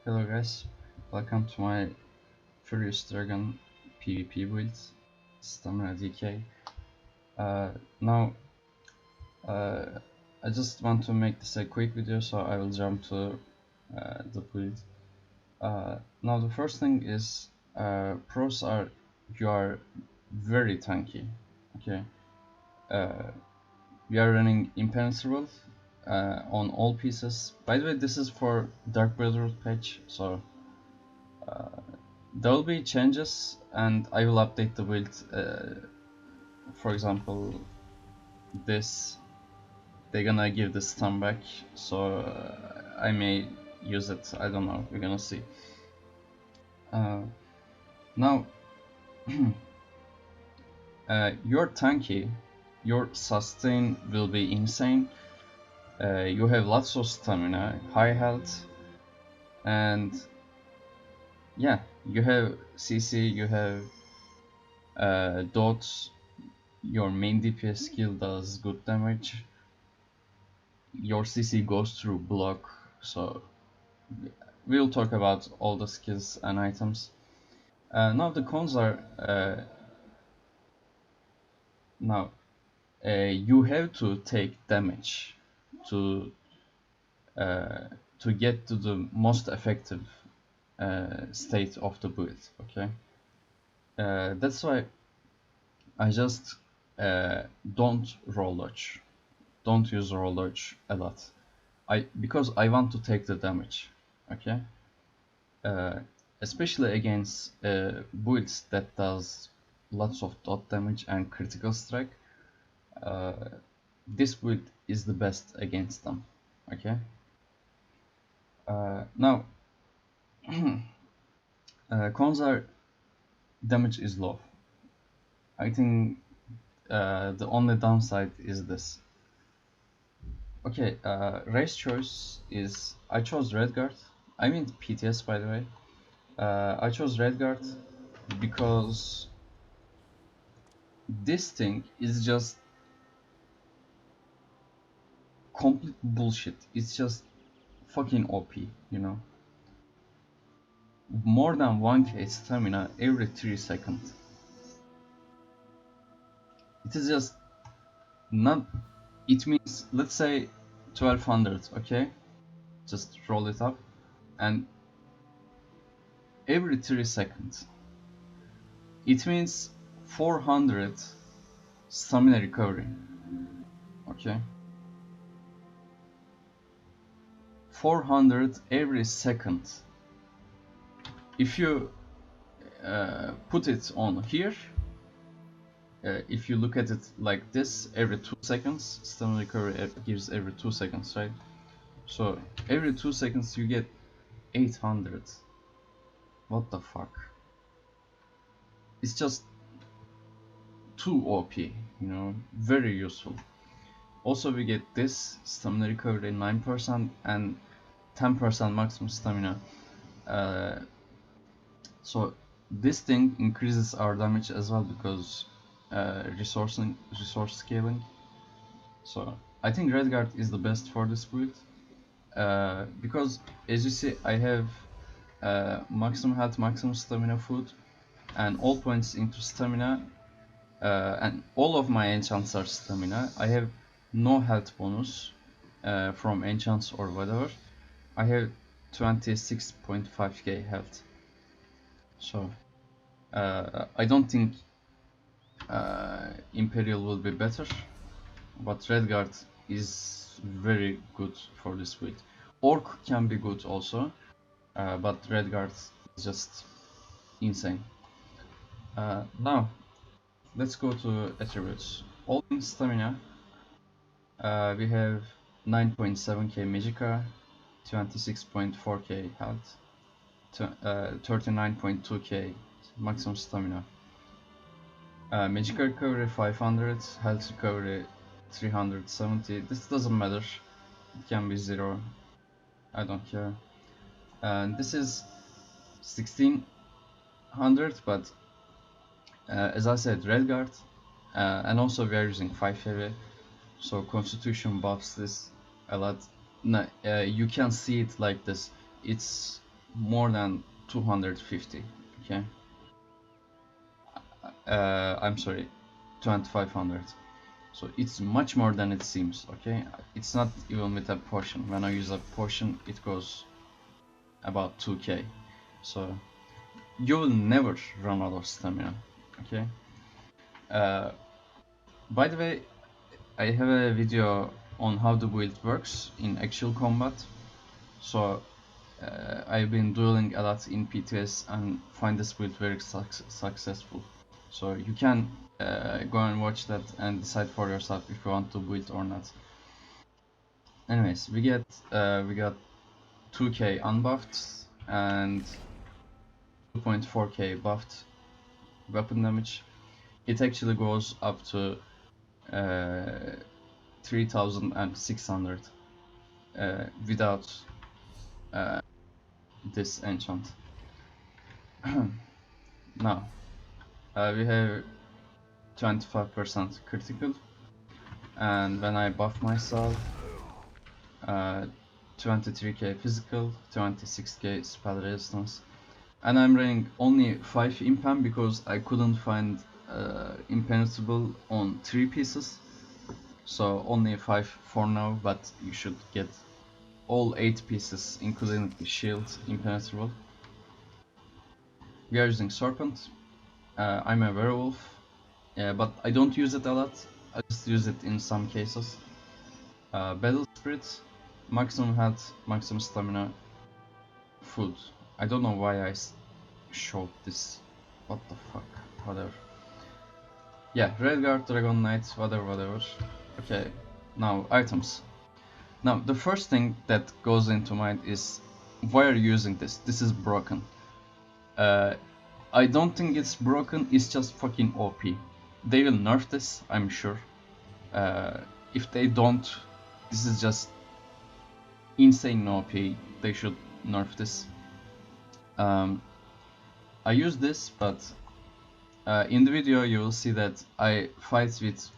Hello guys, welcome to my Furious Dragon PvP build, Stamina DK. Now, uh, I just want to make this a quick video, so I will jump to the build. Now the first thing is, pros are you are very tanky, okay? We are running Impenetrable on all pieces. By the way, this is for Dark Brotherhood patch, so there will be changes and I will update the build. For example, this they're gonna give the stun back, so I may use it. I don't know, we're gonna see. Now you're tanky, your sustain will be insane. You have lots of stamina, high health, and yeah, you have CC, you have dots. Your main DPS skill does good damage. Your CC goes through block, so we'll talk about all the skills and items. Now the cons are, now you have to take damage to get to the most effective state of the build. Okay, that's why I just don't roll dodge. Don't use roll dodge a lot. Because I want to take the damage. Okay. Uh, Especially against builds that does lots of dot damage and critical strike. Uh, this build is the best against them. Okay. Now, cons are damage is low. I think the only downside is this. Okay, race choice is I chose Redguard. I mean PTS, by the way. I chose Redguard because this thing is just complete bullshit. It's just fucking OP, you know. More than 1k stamina every 3 seconds. It is just not. It means, let's say 1200, okay? Just roll it up. And every 3 seconds. It means 400 stamina recovery, okay? 400 every second. If you put it on here, if you look at it like this, every 2 seconds, stamina recovery gives every 2 seconds, right? So every 2 seconds you get 800. What the fuck? It's just too OP, you know, very useful. Also we get this stamina recovery 9% and 10% maximum stamina. So this thing increases our damage as well because resource scaling. So I think Redguard is the best for this build because as you see I have maximum health, maximum stamina food, and all points into stamina, and all of my enchants are stamina. I have no health bonus from enchants or whatever. I have 26.5k health. So I don't think Imperial will be better, but Redguard is very good for this build. Orc can be good also, but Redguard is just insane. Now let's go to attributes. All in stamina, we have 9.7k Magica, 26.4k health, 39.2k maximum stamina. Magic recovery 500, health recovery 370. This doesn't matter, it can be 0, I don't care. And this is 1600, but as I said, Redguard, and also we are using 5 heavy, so Constitution buffs this a lot. No, you can see it like this. It's more than 250. Okay, I'm sorry, 2500. So it's much more than it seems. Okay, it's not even with a potion. When I use a potion, it goes about 2k. So you will never run out of stamina. Okay. Uh, by the way, I have a video on how the build works in actual combat. So I've been dueling a lot in PTS and find this build very successful. So you can go and watch that and decide for yourself if you want to build or not. Anyways, we got 2k unbuffed and 2.4k buffed weapon damage. It actually goes up to 3600 without this enchant. Now we have 25% critical, and when I buff myself, 23k physical, 26k spell resistance, and I'm running only 5 impam because I couldn't find impenetrable on 3 pieces, so only 5 for now, but you should get all 8 pieces including the shield impenetrable. We are using serpent. I'm a werewolf, but I don't use it a lot. I just use it in some cases. Battle spirit, maximum health, maximum stamina, food. I don't know why I showed this. What the fuck? Whatever. Yeah, Red Guard, Dragon Knight, whatever. Okay, now items. Now the first thing that goes into mind is, why are you using this? This is broken. I don't think it's broken, it's just fucking OP. They will nerf this, I'm sure. If they don't, this is just insane OP. They should nerf this. I use this, but in the video you will see that I fight with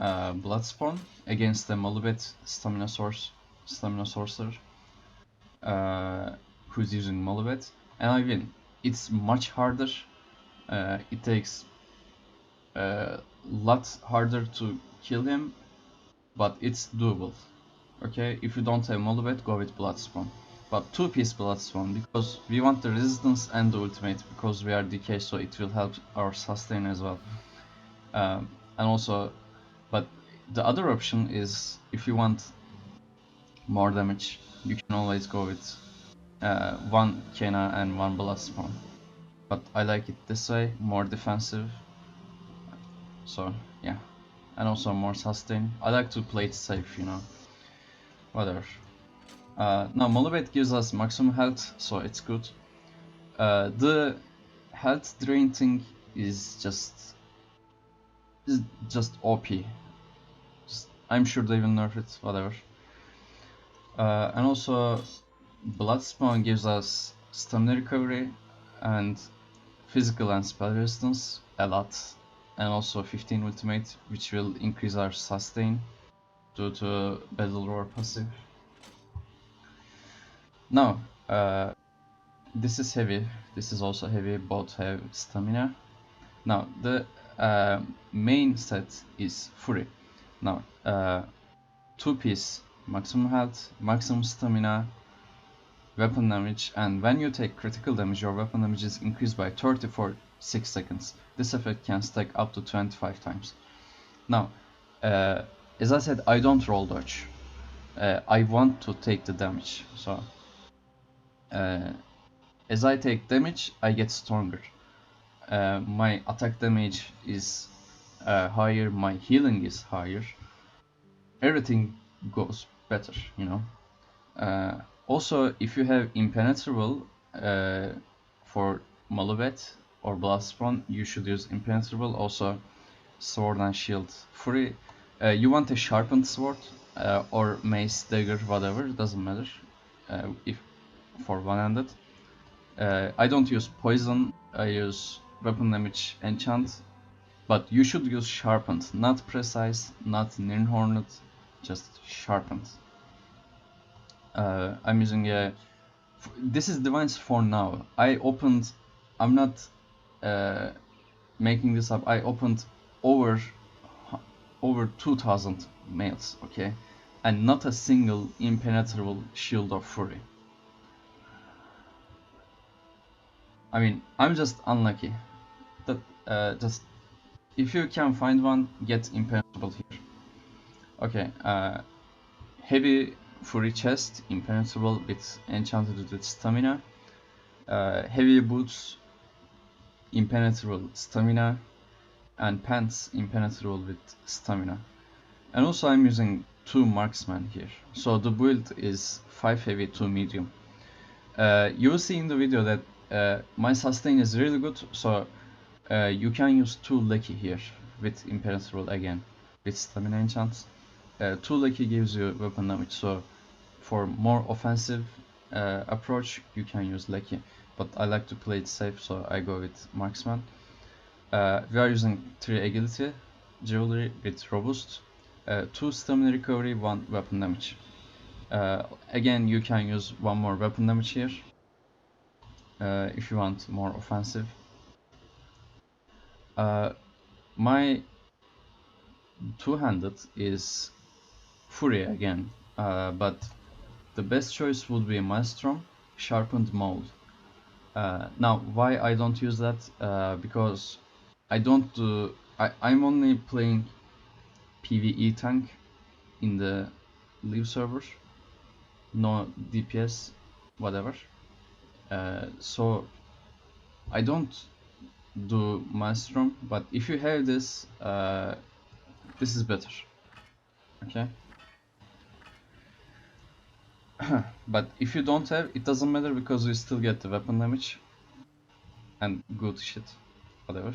Bloodspawn against the Molybet Stamina Sorcerer, who's using Molybet, and I win. It's much harder. It takes a lot harder to kill him, but it's doable. Okay, if you don't have Molybet, go with Bloodspawn. But 2-piece Bloodspawn, because we want the resistance and the ultimate, because we are DK, so it will help our sustain as well. And also, but the other option is, if you want more damage, you can always go with 1 Kena and 1 Bloodspawn. But I like it this way, more defensive. So yeah, and also more sustain. I like to play it safe, you know. Whatever. Now Molybet gives us maximum health, so it's good. The health drain thing is just OP. I'm sure they will nerf it, whatever. And also Bloodspawn gives us stamina recovery and physical and spell resistance a lot, and also 15 ultimate, which will increase our sustain due to Battle Roar passive. Now, this is heavy, this is also heavy, both have stamina. Now, the main set is Fury. Now, 2-piece, maximum health, maximum stamina, weapon damage, and when you take critical damage, your weapon damage is increased by 30 for 6 seconds. This effect can stack up to 25 times. Now, as I said, I don't roll dodge. I want to take the damage, so as I take damage, I get stronger. My attack damage is higher, my healing is higher. Everything goes better, you know. Also, if you have impenetrable for Molybet or Bloodspawn, you should use impenetrable. Also, sword and shield. Fury, you want a sharpened sword or mace, dagger, whatever, doesn't matter. If for one-handed, I don't use poison. I use weapon damage enchant, but you should use sharpened, not precise, not Nirnhornet, just sharpened. I'm using a This is Divines for now. I'm not making this up. I opened over 2000 mails, okay, and not a single impenetrable shield of fury. I mean, I'm just unlucky. That just if you can find one, get impenetrable here. Okay, heavy fury chest, impenetrable with enchanted with stamina. Heavy boots, impenetrable stamina, and pants, impenetrable with stamina. And also I'm using 2 marksmen here, so the build is 5 heavy, 2 medium. You will see in the video that my sustain is really good, so you can use 2 lucky here with impenetrable again with stamina enchants. 2 lucky gives you weapon damage, so for more offensive approach you can use lucky, but I like to play it safe, so I go with marksman. We are using 3 agility jewelry with robust, 2 stamina recovery, 1 weapon damage. Again, you can use 1 more weapon damage here if you want more offensive. My two-handed is Fury again, but the best choice would be Maelstrom, Sharpened Mold. Now, why I don't use that? Because I'm only playing PvE tank in the Live server, no DPS, whatever. So I don't do Maelstrom, but if you have this, this is better. Okay. But if you don't have, it doesn't matter because you still get the weapon damage and good shit, whatever.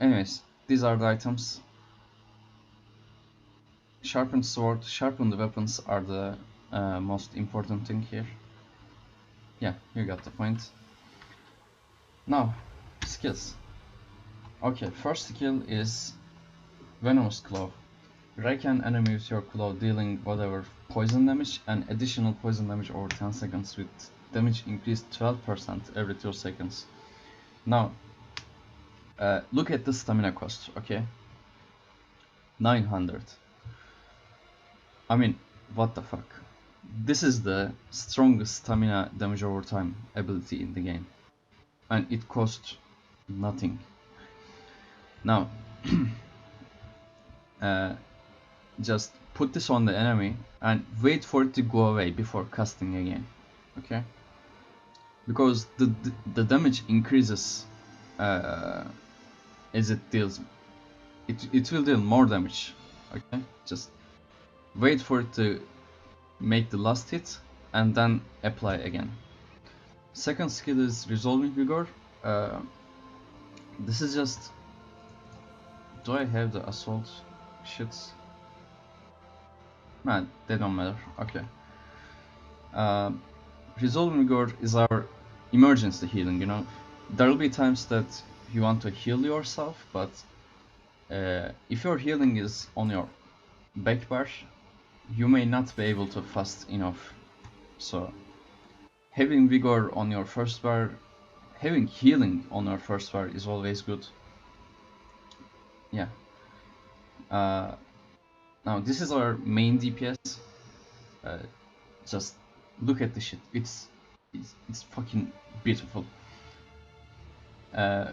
Anyways, these are the items. Sharpened sword, sharpened weapons are the most important thing here. Yeah, you got the point. Now, skills. Okay, first skill is Venomous Claw. Rake an enemy with your claw, dealing whatever poison damage and additional poison damage over 10 seconds with damage increased 12% every 2 seconds. Now, look at the stamina cost, okay? 900. I mean, what the fuck? This is the strongest stamina damage over time ability in the game, and it costs nothing. Now, just put this on the enemy and wait for it to go away before casting again, okay? Because the damage increases as it deals. It will deal more damage, okay? Just wait for it to make the last hit and then apply again. Second skill is Resolving Vigor. This is just... Do I have the assault shits? Man, they don't matter. Okay. Resolving Vigor is our emergency healing, you know. There will be times that you want to heal yourself, but if your healing is on your back bar, you may not be able to fast enough. So having vigor on your first bar, having healing on your first bar is always good. Yeah. Now this is our main DPS. Just look at the shit. It's fucking beautiful.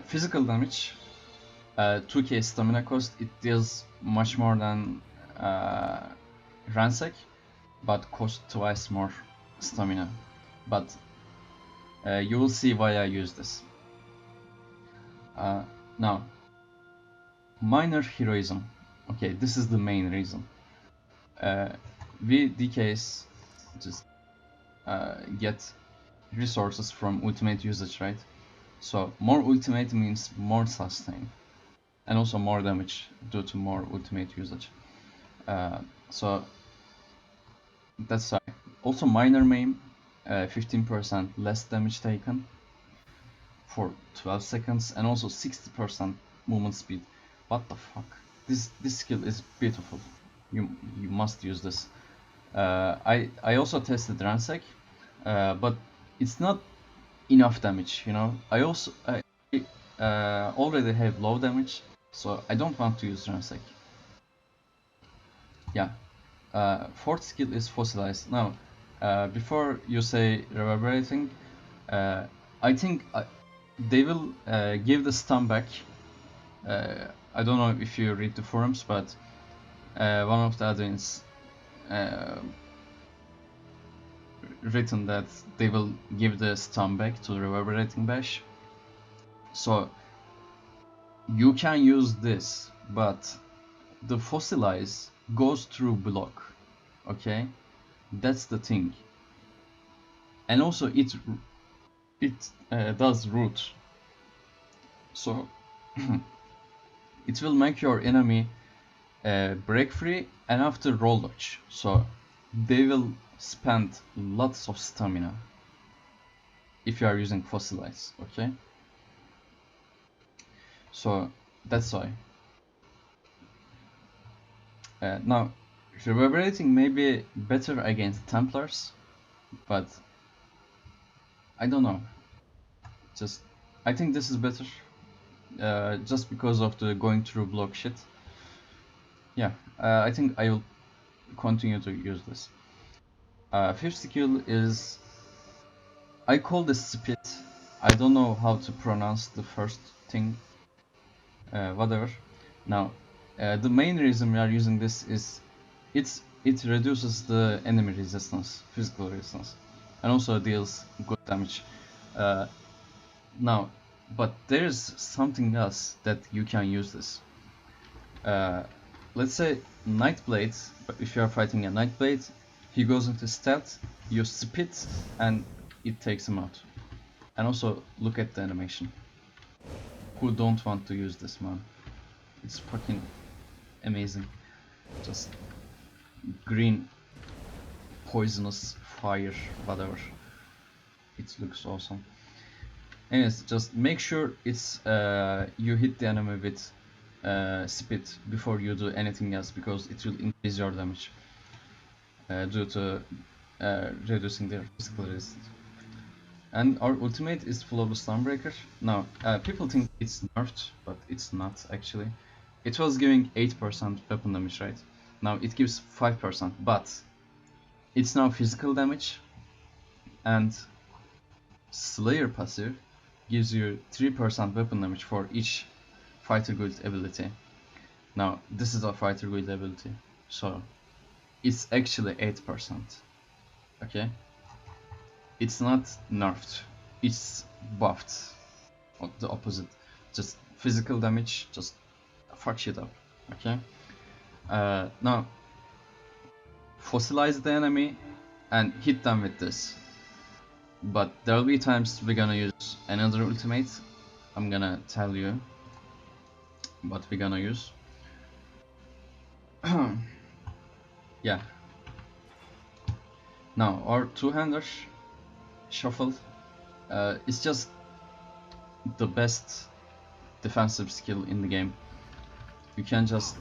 Physical damage, 2k stamina cost. It deals much more than Ransack, but cost twice more stamina. But you will see why I use this. Now, minor heroism. Okay, this is the main reason. We DKs just get resources from ultimate usage, right? So more ultimate means more sustain, and also more damage due to more ultimate usage. So that's right. Also minor maim, 15% less damage taken for 12 seconds, and also 60% movement speed. What the fuck? This skill is beautiful. You must use this. I also tested Ransack. but it's not enough damage, you know. I already have low damage, so I don't want to use Ransec. Yeah. Fourth skill is Fossilized. Now, before you say Reverberating, I think they will give the stun back. I don't know if you read the forums, but one of the admins written that they will give the stun back to the Reverberating Bash. So you can use this, but the Fossilize goes through block. Okay, that's the thing. And also it does root, so it will make your enemy break free and after roll dodge, so they will spend lots of stamina if you are using Fossilize. Okay, so that's why. Now Reverberating may be better against Templars, but I don't know, just I think this is better, just because of the going through block shit. Yeah, I think I will continue to use this. Fifth skill is, I call this spit. I don't know how to pronounce the first thing, whatever. Now, the main reason we are using this is it reduces the enemy resistance, physical resistance, and also deals good damage. Now, but there's something else that you can use this. Let's say Nightblade, if you are fighting a Nightblade, he goes into stealth, you spit, and it takes him out. And also, look at the animation. Who don't want to use this, man? It's fucking amazing. Just green, poisonous fire, whatever. It looks awesome. Anyways, just make sure it's you hit the enemy with spit before you do anything else, because it will increase your damage due to reducing their physical resistance. And our ultimate is Flawless Stunbreaker. Now, people think it's nerfed, but it's not actually. It was giving 8% weapon damage, right? Now it gives 5%, but it's now physical damage, and Slayer passive gives you 3% weapon damage for each fighter guild ability. Now, this is a fighter guild ability, so it's actually 8%. Okay? It's not nerfed, it's buffed. The opposite. Just physical damage, just fuck shit up. Okay? Now, fossilize the enemy and hit them with this. But there will be times we're gonna use another ultimate. I'm gonna tell you what we're gonna use. Yeah. Now, our two-hander shuffle is just the best defensive skill in the game. You can just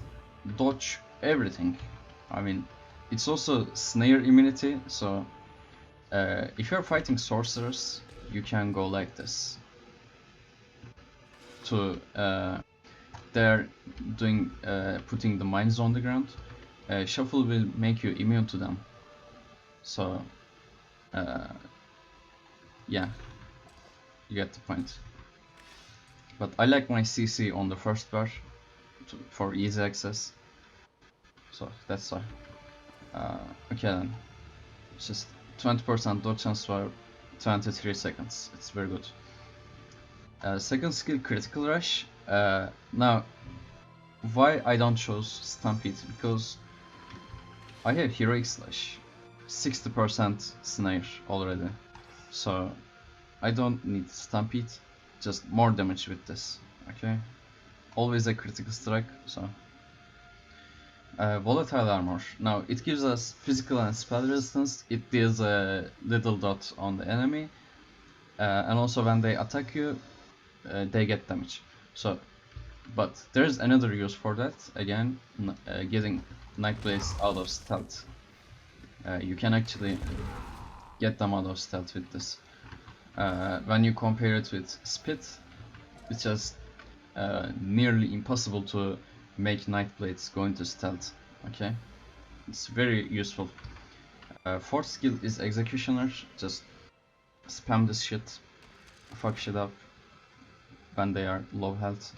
dodge everything. I mean, it's also snare immunity, so if you're fighting sorcerers, you can go like this. To they're doing putting the mines on the ground. Shuffle will make you immune to them. So yeah, you get the point. But I like my CC on the first bar for easy access. So that's why. Okay then. It's just 20% dodge chance for 23 seconds. It's very good. Second skill, Critical Rush. Now, why I don't choose Stampede? Because I have Heroic Slash, 60% snare already, so I don't need Stampede, just more damage with this. Okay, always a critical strike. So Volatile Armor. Now it gives us physical and spell resistance. It deals a little dot on the enemy, and also when they attack you, they get damage. So, but there's another use for that. Again, getting Nightblades out of stealth. You can actually get them out of stealth with this. When you compare it with Spit, it's just nearly impossible to make Nightblades go into stealth. Okay, it's very useful. Fourth skill is Executioner. Just spam this shit, fuck shit up when they are low health.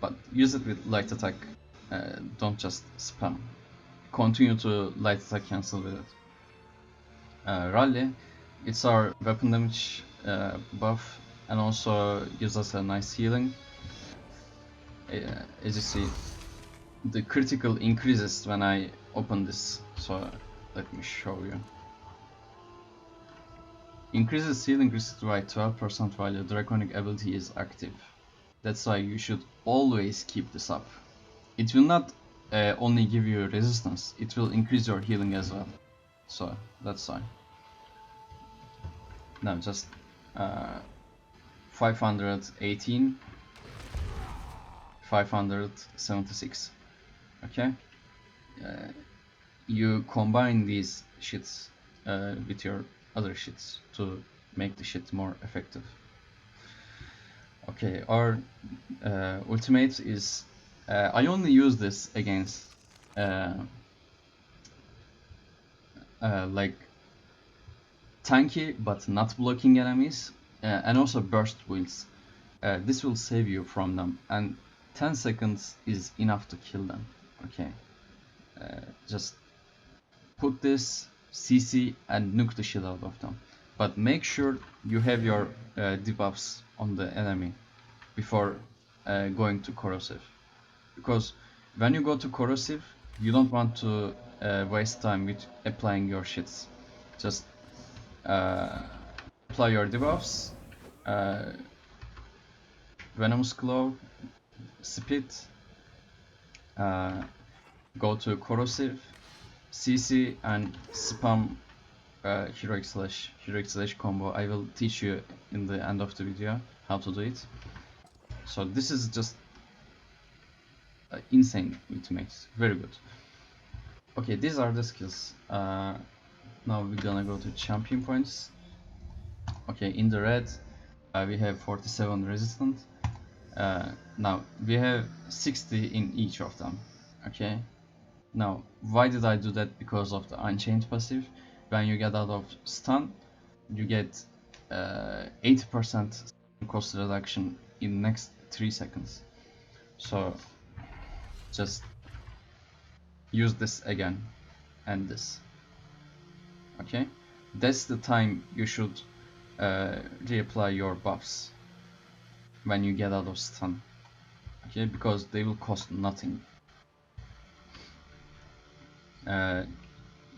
But use it with light attack. Don't just spam. Continue to light attack cancel with it. Rally, it's our weapon damage buff, and also gives us a nice healing. As you see, the critical increases when I open this, so let me show you. Increases healing risk by 12% while your draconic ability is active. That's why you should always keep this up. It will not only give you resistance, it will increase your healing as well. So that's why. Now just 518, 576. Okay, you combine these shits with your other shits to make the shit more effective. Okay, our ultimate is I only use this against like tanky but not blocking enemies, and also burst builds. This will save you from them, and 10 seconds is enough to kill them. Okay, just put this CC and nuke the shit out of them, but make sure you have your debuffs on the enemy before going to corrosive, because when you go to corrosive you don't want to waste time with applying your shits. Just apply your debuffs, Venomous Claw, Spit, go to Corrosive, CC, and spam Heroic Slash combo. I will teach you in the end of the video how to do it. So this is just insane ultimate, very good. Okay, these are the skills. Now we're gonna go to champion points. Okay, in the red we have 47 resistant. Now we have 60 in each of them. Okay, now why did I do that? Because of the Unchained passive. When you get out of stun, you get 80% cost reduction in next 3 seconds. So just use this again and this. Okay, that's the time you should reapply your buffs when you get out of stun. Okay, because they will cost nothing.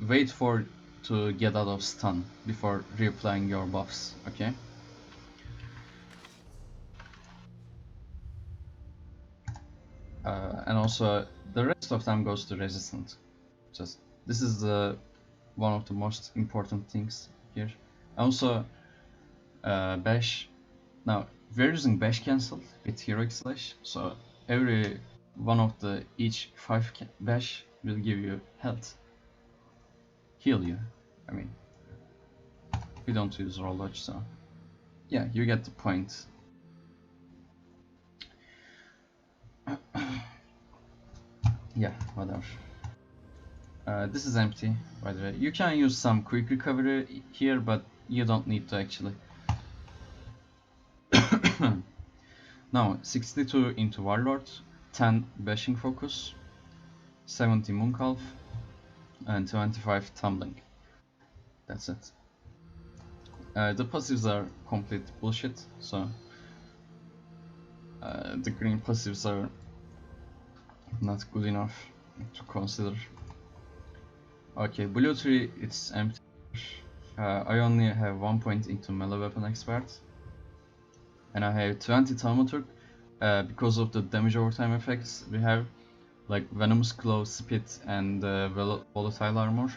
Wait for to get out of stun before reapplying your buffs. Okay. And also the rest of them goes to resistant. Just this is the one of the most important things here. Also bash. Now we're using bash cancel with heroic slash, so every one of the each 5 bash will give you health, heal you. I mean, we don't use roll dodge, so yeah, you get the point. Yeah, whatever. This is empty, by the way. You can use some quick recovery here, but you don't need to actually. Now 62 into Warlord, 10 bashing focus, 70 Mooncalf, and 25 tumbling. That's it. The passives are complete bullshit, so the green passives are not good enough to consider. Okay, blue tree, it's empty. I only have 1 point into melee weapon expert, and I have 20 thaumaturg. Because of the damage over time effects we have, like Venomous Claw, Spit, and Volatile Armor.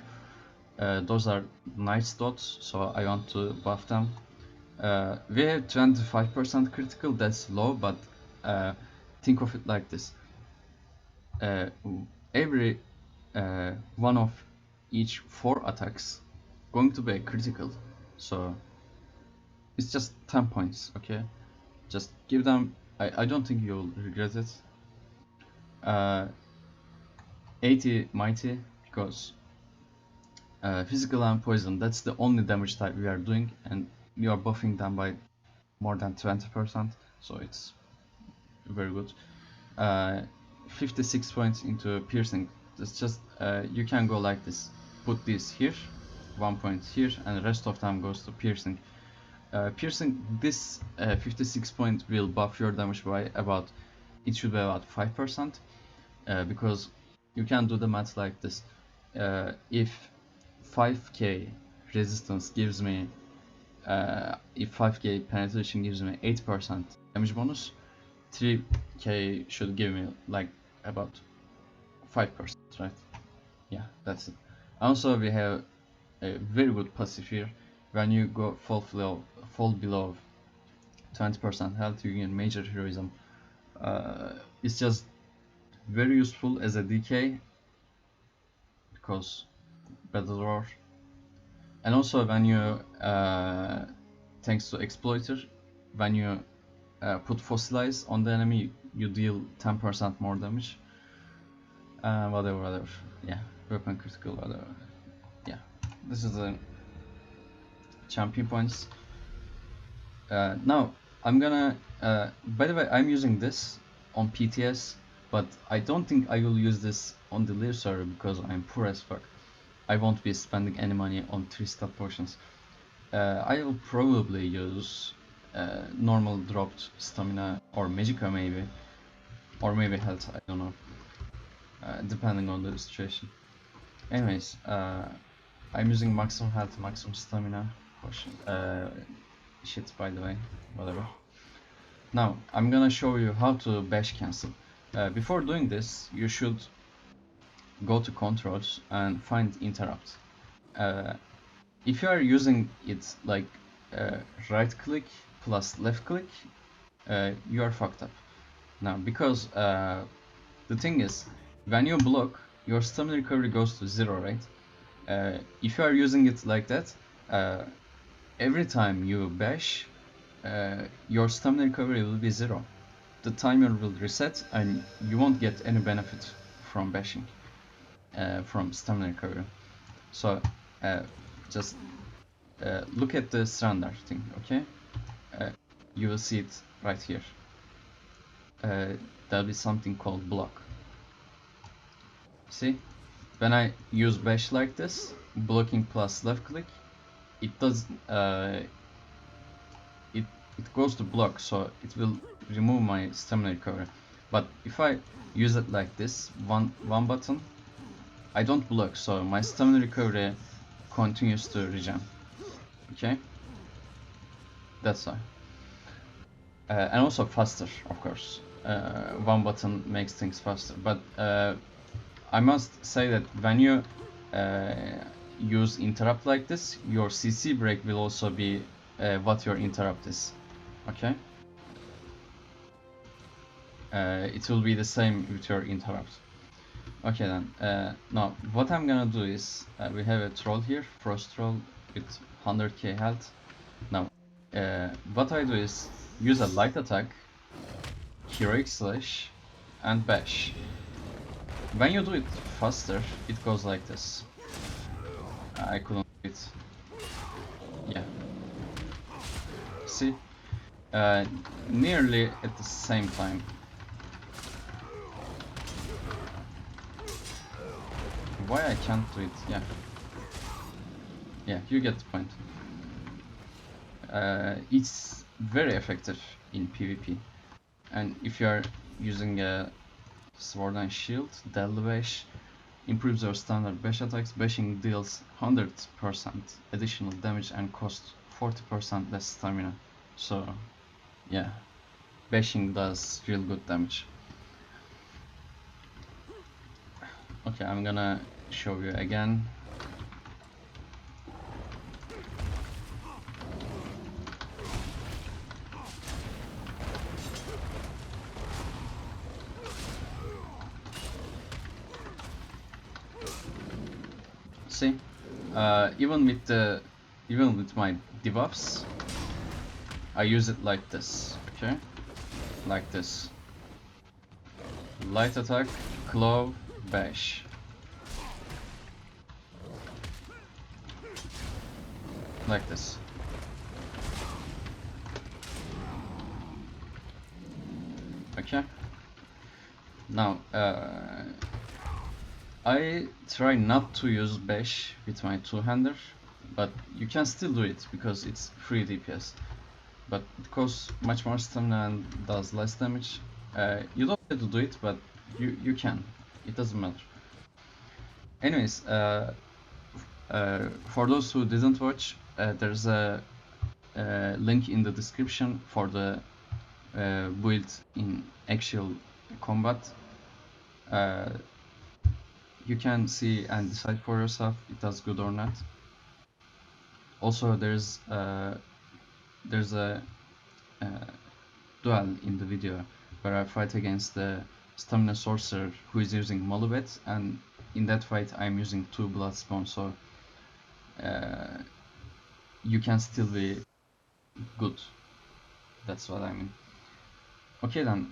Those are nice dots, so I want to buff them. We have 25% critical, that's low, but think of it like this. Every one of each 4 attacks going to be a critical, so it's just 10 points. Okay, just give them. I don't think you'll regret it. 80 mighty, because physical and poison, that's the only damage type we are doing, and we are buffing them by more than 20%, so it's very good. 56 points into piercing. It's just you can go like this, put this here, 1 point here, and the rest of them goes to piercing. Piercing, this 56 point will buff your damage by about, it should be about 5%, because you can do the math like this. If 5k resistance gives me, if 5k penetration gives me 8% damage bonus, 3k should give me like about 5%, right? Yeah, that's it. Also, we have a very good passive here. When you go fall below 20% health, you gain major heroism. It's just very useful as a DK, because battle roar. And also when you thanks to exploiter, when you put fossilize on the enemy, you deal 10% more damage. Whatever, yeah, weapon critical, whatever. Yeah, this is the champion points. Now I'm gonna by the way, I'm using this on PTS, but I don't think I will use this on the live server because I'm poor as fuck. I won't be spending any money on 3-stat potions. I will probably use normal dropped stamina or magicka maybe, or maybe health, I don't know, depending on the situation. Anyways, I'm using maximum health, maximum stamina potion. Shit, by the way, whatever. Now I'm gonna show you how to bash cancel. Before doing this, you should go to controls and find interrupt. If you are using it like right click plus left click, you are fucked up. Now, because the thing is, when you block, your stamina recovery goes to 0, right? If you are using it like that, every time you bash, your stamina recovery will be 0. The timer will reset and you won't get any benefit from bashing, from stamina recovery. So just look at the standard thing, okay? You will see it right here. There'll be something called block. See? When I use bash like this, blocking plus left click, it does it goes to block, so it will remove my stamina recovery. But if I use it like this, one button, I don't block, so my stamina recovery continues to regen. Okay, that's why. And also faster, of course. One button makes things faster, but I must say that when you use interrupt like this, your CC break will also be what your interrupt is. Okay, it will be the same with your interrupt. Okay then, now what I'm gonna do is, we have a troll here, frost troll with 100k health. Now what I do is use a light attack, heroic slash, and bash. When you do it faster, it goes like this. I couldn't do it. Yeah, see, nearly at the same time. Why I can't do it? Yeah, you get the point. It's very effective in PvP, and if you are using a sword and shield, Deadly Bash improves your standard bash attacks. Bashing deals 100% additional damage and costs 40% less stamina. So yeah, bashing does real good damage. Okay, I'm gonna show you again. See, Even with my debuffs, I use it like this. Okay, like this. Light attack, claw, bash. Like this. Okay. Now, I try not to use bash with my two-hander, but you can still do it because it's free DPS. But it costs much more stamina and does less damage. You don't have to do it, but you can. It doesn't matter. Anyways, for those who didn't watch, there's a link in the description for the build in actual combat. You can see and decide for yourself if it does good or not. Also, there's a duel in the video where I fight against the stamina sorcerer who is using Molubet, and in that fight I'm using 2 blood spawn, so you can still be good. That's what I mean. Okay then,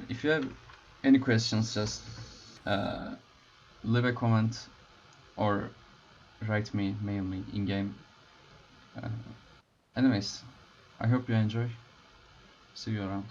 if you have any questions, just leave a comment or write me, mail me in game. Anyways, I hope you enjoy. See you around.